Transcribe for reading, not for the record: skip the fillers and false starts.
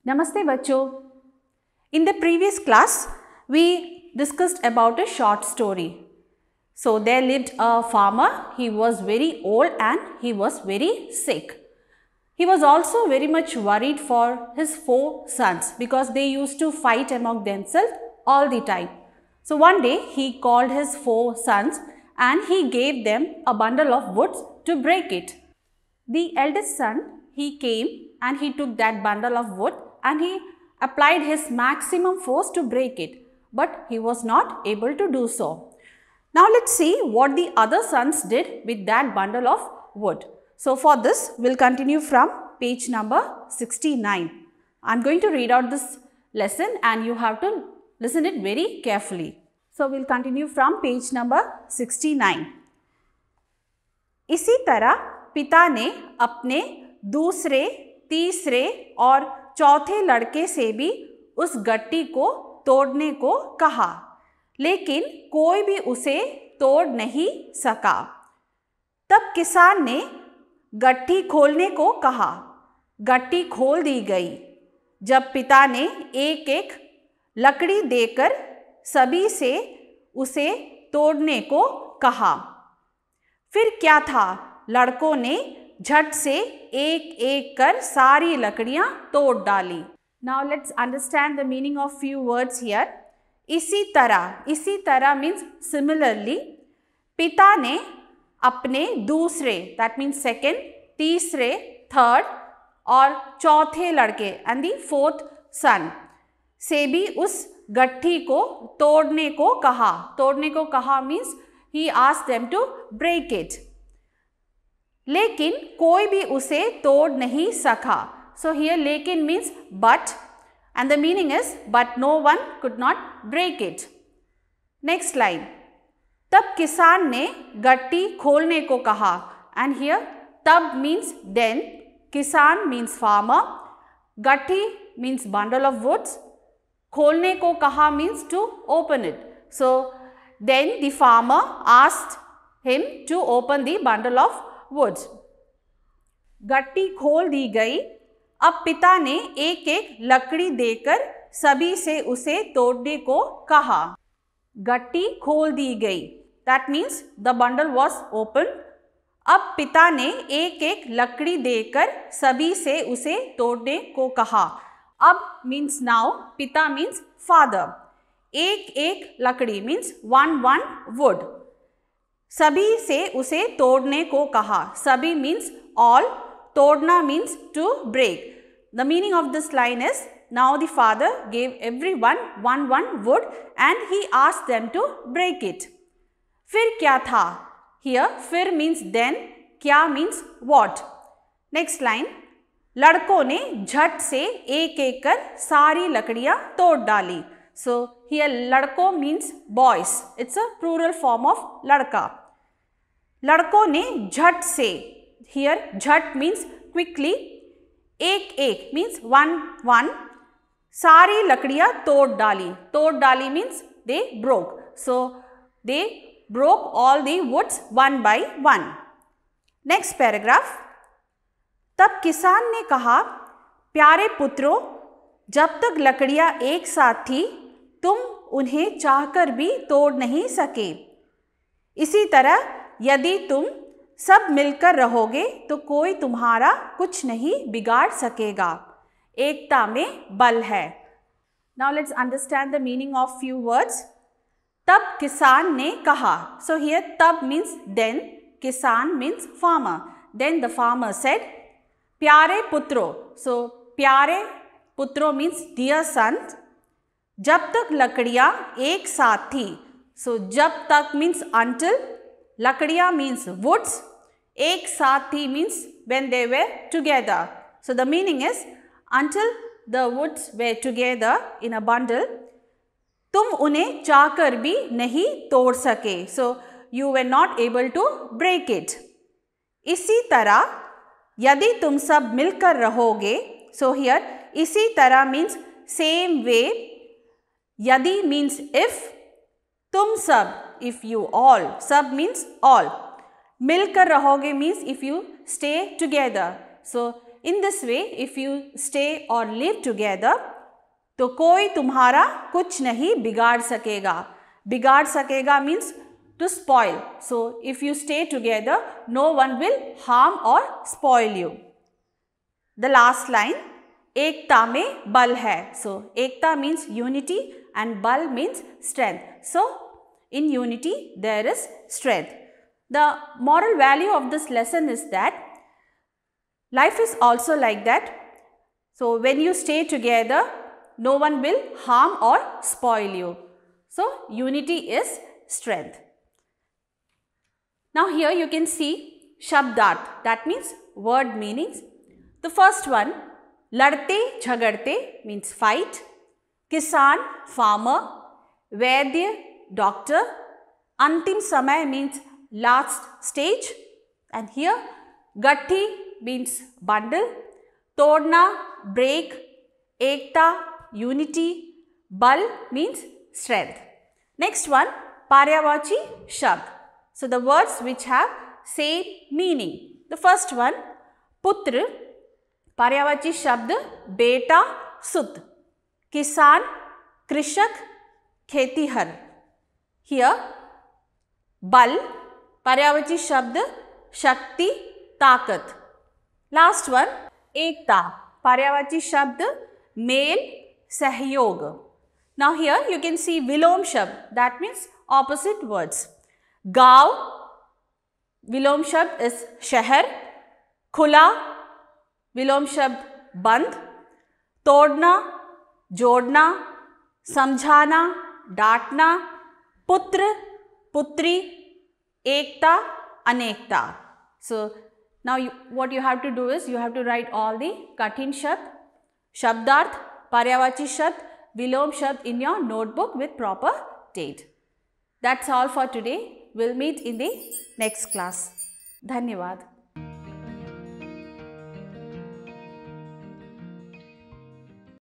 Namaste bachcho. In the previous class, we discussed about a short story. So there lived a farmer. He was very old and he was very sick. He was also very much worried for his 4 sons because they used to fight among themselves all the time. So one day he called his 4 sons and he gave them a bundle of wood to break it. The eldest son, he came and he took that bundle of wood and he applied his maximum force to break it, but he was not able to do so. Now let's see what the other sons did with that bundle of wood. So for this, we'll continue from page number 69. I'm going to read out this lesson and you have to listen it very carefully. So we'll continue from page number 69. इसी तरह पिता ने अपने दूसरे, तीसरे और चौथे लड़के से भी उस गट्टी को तोड़ने को कहा, लेकिन कोई भी उसे तोड़ नहीं सका। तब किसान ने गट्टी खोलने को कहा। गट्टी खोल दी गई। जब पिता ने एक एक लकड़ी देकर सभी से उसे तोड़ने को कहा। फिर क्या था, लड़कों ने झट से एक एक कर सारी लकड़ियां तोड़ डाली। Now let's understand the meaning of few words here. इसी तरह means similarly. पिता ने अपने दूसरे, that means second, तीसरे, third और चौथे लड़के and the fourth son से भी उस गट्ठी को तोड़ने को कहा। तोड़ने को कहा means he asked them to break it. लेकिन कोई भी उसे तोड़ नहीं सका. So here लेकिन means but and the meaning is but no one could not break it. Next line. तब किसान ने गट्टी खोलने को कहा and here तब means then, किसान means farmer, गट्ठी means bundle of woods, खोलने को कहा means to open it. So then the farmer asked him to open the bundle of woods. गट्टी खोल दी गई। अब पिता ने एक एक लकड़ी देकर सभी से उसे तोड़ने को कहा। गट्टी खोल दी गई। That means the bundle was opened. अब पिता ने एक एक लकड़ी देकर सभी से उसे तोड़ने को कहा। अब means now, पिता means father. एक एक लकड़ी means one wood. सभी से उसे तोड़ने को कहा। सभी means all, तोड़ना means to break. The meaning of this line is now the father gave everyone one wood and he asked them to break it. फिर क्या था? Here फिर means then, क्या means what. Next line. लड़कों ने झट से एक एक कर सारी लकड़ियां तोड़ डाली. So here लड़कों means boys. It's a plural form of लड़का. लड़कों ने झट से, here झट means quickly, एक एक means one, सारी लकड़ियां तोड़ डाली. तोड़ डाली means they broke. So they broke all the woods one by one. Next paragraph. तब किसान ने कहा, प्यारे पुत्रों, जब तक लकड़ियां एक साथ थी तुम उन्हें चाहकर भी तोड़ नहीं सके। इसी तरह यदि तुम सब मिलकर रहोगे तो कोई तुम्हारा कुछ नहीं बिगाड़ सकेगा। एकता में बल है। Now let's understand the meaning of few words. तब किसान ने कहा. So here तब means then, किसान means farmer. Then the farmer said, प्यारे पुत्रों. So प्यारे पुत्रों means dear sons. जब तक लकड़ियां एक साथ थी. So जब तक means until, लकड़ियां means woods, एक साथ थी means when they were together. So the meaning is until the woods were together in a bundle, तुम उन्हें चाहकर भी नहीं तोड़ सके. So you were not able to break it. इसी तरह यदि तुम सब मिलकर रहोगे. So here इसी तरह means same way. यदि means if, तुम सब if you all, सब means all, मिलकर रहोगे means if you stay together. So in this way, if you stay or live together, तो कोई तुम्हारा कुछ नहीं बिगाड़ सकेगा. बिगाड़ सकेगा means to spoil. So if you stay together, no one will harm or spoil you. The last line, एकता में बल है. So Ekta means unity and bal means strength. So in unity there is strength. The moral value of this lesson is that life is also like that. So when you stay together, no one will harm or spoil you. So unity is strength. Now here you can see Shabdarth, that means word meanings. The first one, ladte jhagarte means fight, kisan farmer, vaidya doctor, antim samay means last stage, and here gatti means bundle, todna break, ekta unity, bal means strength. Next one, paryavachi shabd. So the words which have same meaning. The first one, putra, paryavachi shabd, beta, sut, kisan, krishak, khetihar. Here, bal, paryavachi shabd, shakti, takat. Last one, ekta, paryavachi shabd, male, sahyog. Now here you can see vilom shabd, that means opposite words. गाँव, विलोम शब्द is शहर, खुला, विलोम शब्द बंद, तोड़ना, जोड़ना, समझाना, डांटना, पुत्र, पुत्री, एकता, अनेकता. So now what you have to do is you have to write all the kathin shabd, shabdarth, paryavachi shabd, vilom shabd in your notebook with proper date. That's all for today. We'll meet in the next class. Dhanyavad.